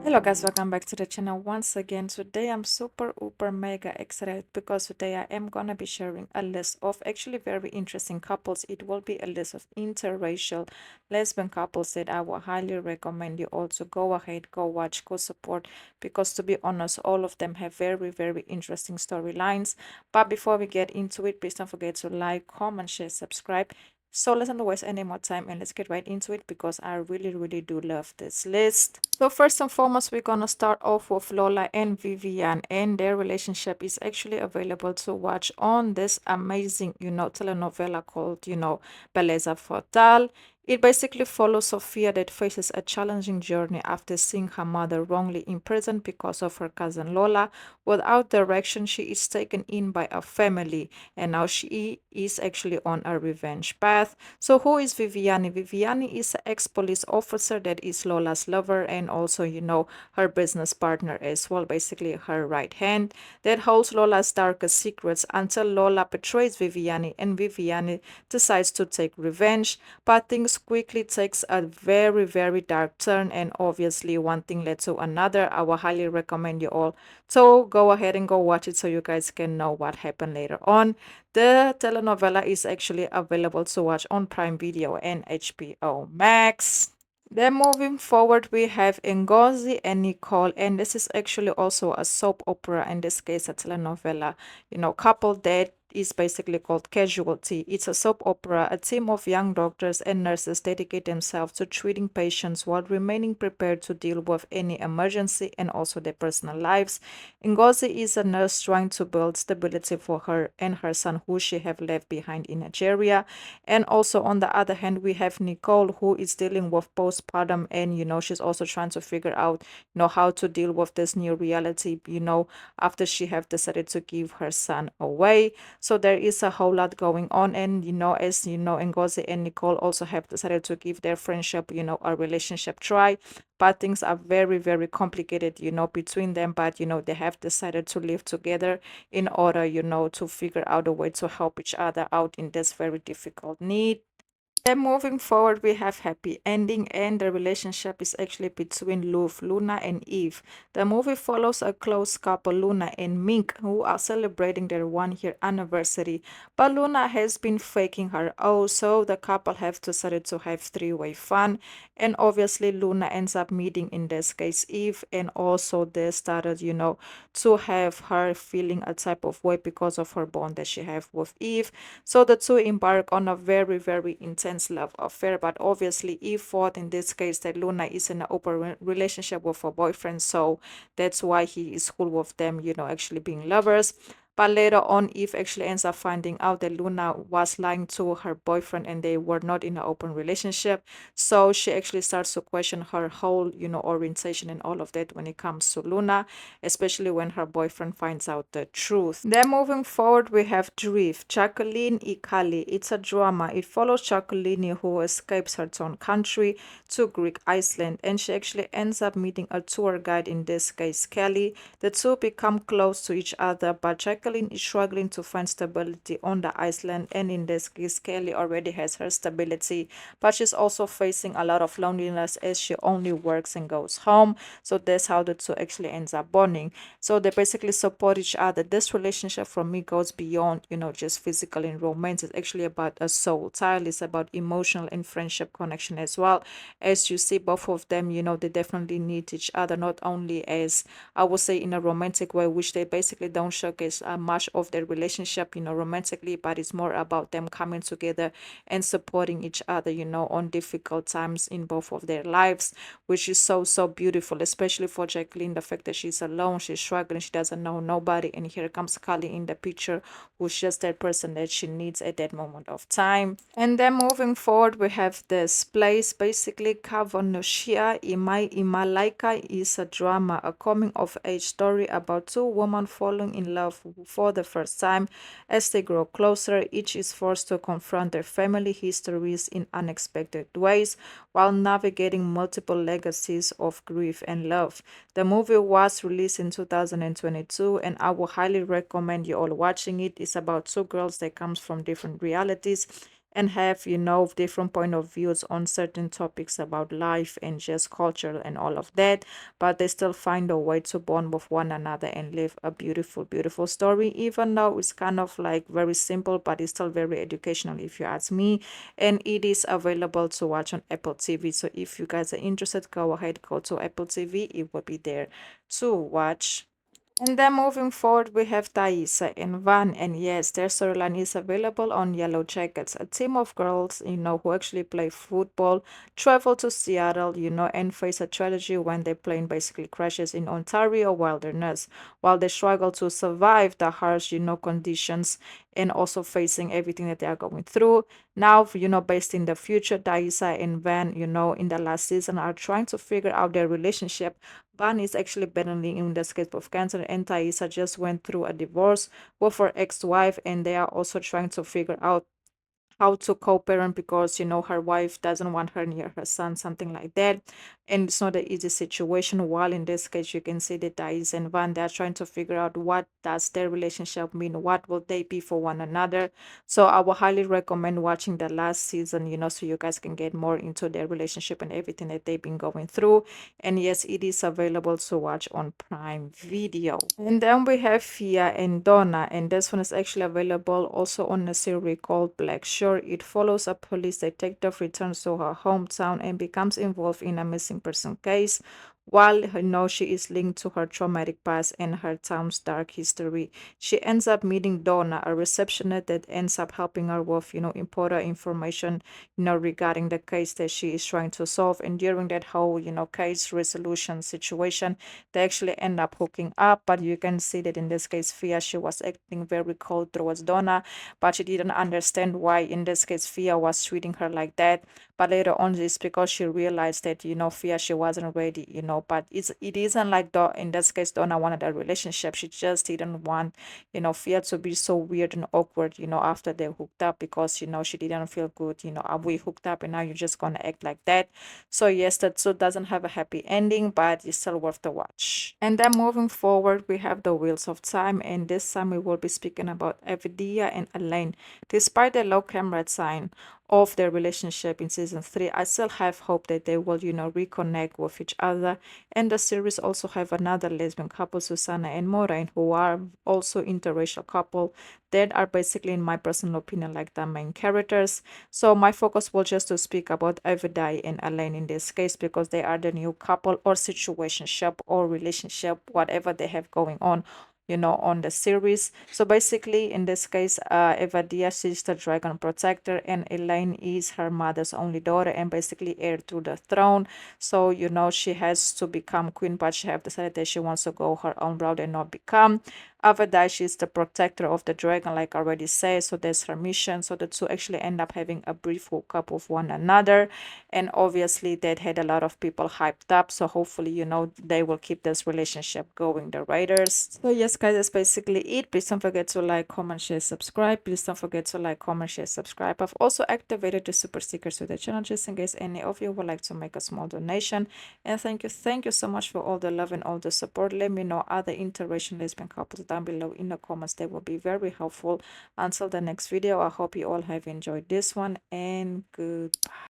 Hello guys, welcome back to the channel once again. Today I'm super uber mega excited because today I am gonna be sharing a list of actually very interesting couples. It will be a list of interracial lesbian couples that I will highly recommend you all to go ahead, go watch, go support, because to be honest, all of them have very interesting storylines. But before we get into it, please don't forget to like, comment, share, subscribe. So let's not waste any more time and let's get right into it because I really do love this list. So first and foremost, we're gonna start off with Lola and Vivian, and their relationship is actually available to watch on this amazing, telenovela called, Beleza Fatal. It basically follows Sophia that faces a challenging journey after seeing her mother wrongly imprisoned because of her cousin Lola. Without direction, she is taken in by a family, and now she is actually on a revenge path. So who is Viviani? Viviani is an ex-police officer that is Lola's lover and also, her business partner as well, basically her right hand that holds Lola's darkest secrets until Lola betrays Viviani and Viviani decides to take revenge. But things quickly takes a very dark turn, and obviously one thing led to another. I will highly recommend you all to go ahead and go watch it so you guys can know what happened later on. The telenovela is actually available to watch on Prime Video and HBO Max. Then moving forward, we have Engozi and Nicole, and this is actually also a soap opera, in this case, a telenovela, couple that is basically called Casualty. It's a soap opera. A team of young doctors and nurses dedicate themselves to treating patients while remaining prepared to deal with any emergency and also their personal lives. Ngozi is a nurse trying to build stability for her and her son, who she have left behind in Nigeria. And also on the other hand, we have Nicole, who is dealing with postpartum, and she's also trying to figure out how to deal with this new reality, after she have decided to give her son away. So there is a whole lot going on, and as Ngozi and Nicole also have decided to give their friendship, a relationship try. But things are very complicated, between them. But they have decided to live together in order, to figure out a way to help each other out in this very difficult need. Then moving forward, we have happy ending, and the relationship is actually between Luna and Eve. The movie follows a close couple, Luna and Mink, who are celebrating their 1 year anniversary. But Luna has been faking her so the couple have decided to have three-way fun. And obviously, Luna ends up meeting, in this case, Eve, and also they started, to have her feeling a type of way because of her bond that she have with Eve. So the two embark on a very intense love affair, but obviously Eve thought in this case that Luna is in an open relationship with her boyfriend, so that's why he is cool with them, actually being lovers. But later on, Eve actually ends up finding out that Luna was lying to her boyfriend and they were not in an open relationship. So she actually starts to question her whole, orientation and all of that when it comes to Luna, especially when her boyfriend finds out the truth. Then moving forward, we have Drift, Jacqueline and Kelly. It's a drama. It follows Jacqueline, who escapes her own country to Greek Iceland, and she actually ends up meeting a tour guide, in this case Kelly. The two become close to each other, but Jacqueline is struggling to find stability on the island, and in this case Kelly already has her stability, but she's also facing a lot of loneliness as she only works and goes home. So that's how the two actually ends up bonding. So they basically support each other. This relationship from me goes beyond, just physical and romance. It's actually about a soul tie. It's about emotional and friendship connection as well. As you see, both of them, they definitely need each other, not only as, I would say, in a romantic way, which they basically don't showcase much of their relationship, romantically, but it's more about them coming together and supporting each other, on difficult times in both of their lives, which is so beautiful, especially for Jacqueline. The fact that she's alone, she's struggling, she doesn't know nobody, and here comes Kali in the picture, who's just that person that she needs at that moment of time. And then moving forward, we have this place, basically Kawenniiostha and Malai is a drama, a coming of age story about two women falling in love for the first time. As they grow closer, each is forced to confront their family histories in unexpected ways while navigating multiple legacies of grief and love. The movie was released in 2022, and I would highly recommend you all watching it. It's about two girls that comes from different realities, and have, different point of views on certain topics about life and just culture and all of that, but they still find a way to bond with one another and live a beautiful, beautiful story, even though it's kind of like very simple, but it's still very educational if you ask me. And it is available to watch on Apple TV. So if you guys are interested, go ahead, go to Apple TV. It will be there to watch. And then moving forward, we have Taissa and Van, and yes, their storyline is available on Yellow Jackets. A team of girls, who actually play football, travel to Seattle, and face a tragedy when their plane basically crashes in Ontario wilderness, while they struggle to survive the harsh, conditions and also facing everything that they are going through. Now, based in the future, Taissa and Van, in the last season are trying to figure out their relationship. Van is actually battling in the state of cancer, and Taissa just went through a divorce with her ex-wife, and they are also trying to figure out how to co-parent because her wife doesn't want her near her son, something like that, and it's not an easy situation. While in this case you can see that Thais and Van, they're trying to figure out what does their relationship mean, what will they be for one another. So I would highly recommend watching the last season, so you guys can get more into their relationship and everything that they've been going through. And yes, it is available to watch on Prime Video. And then we have Fia and Donna, and this one is actually available also on a series called Black Shore. It follows a police detective returns to her hometown and becomes involved in a missing person case. While she is linked to her traumatic past and her town's dark history, she ends up meeting Donna, a receptionist that ends up helping her with, important information, regarding the case that she is trying to solve. And during that whole, case resolution situation, they actually end up hooking up. But you can see that in this case, Fia, she was acting very cold towards Donna, but she didn't understand why in this case Fia was treating her like that. But later on, it's because she realized that, Fia, she wasn't ready, but it isn't like in this case Donna wanted a relationship. She just didn't want, Fia to be so weird and awkward, after they hooked up, because, she didn't feel good, we hooked up and now you're just gonna act like that. So yes, that so doesn't have a happy ending, but it's still worth the watch. And then moving forward, we have the Wheels of Time, and this time we will be speaking about Aviedha and Elayne. Despite the low camera time of their relationship in season 3, I still have hope that they will, reconnect with each other. And the series also have another lesbian couple, Susanna and Maureen, who are also interracial couple that are basically, in my personal opinion, like the main characters. So my focus will just to speak about Aviedha and Elayne in this case, because they are the new couple or situationship or relationship, whatever they have going on, on the series. So basically, in this case, Aviedha, she's the dragon protector, and Elayne is her mother's only daughter and basically heir to the throne. So, she has to become queen, but she have decided that she wants to go her own route and not become. Aviedha, she's the protector of the dragon, like I already said. So that's her mission. So the two actually end up having a brief hookup with one another. And obviously that had a lot of people hyped up. So hopefully, they will keep this relationship going, the writers. So yes, guys, that's basically it. Please don't forget to like, comment, share, subscribe. Please don't forget to like, comment, share, subscribe. I've also activated the super stickers to the channel just in case any of you would like to make a small donation. And thank you so much for all the love and all the support. Let me know other interracial lesbian couples down below in the comments. They will be very helpful. Until the next video, I hope you all have enjoyed this one, and goodbye.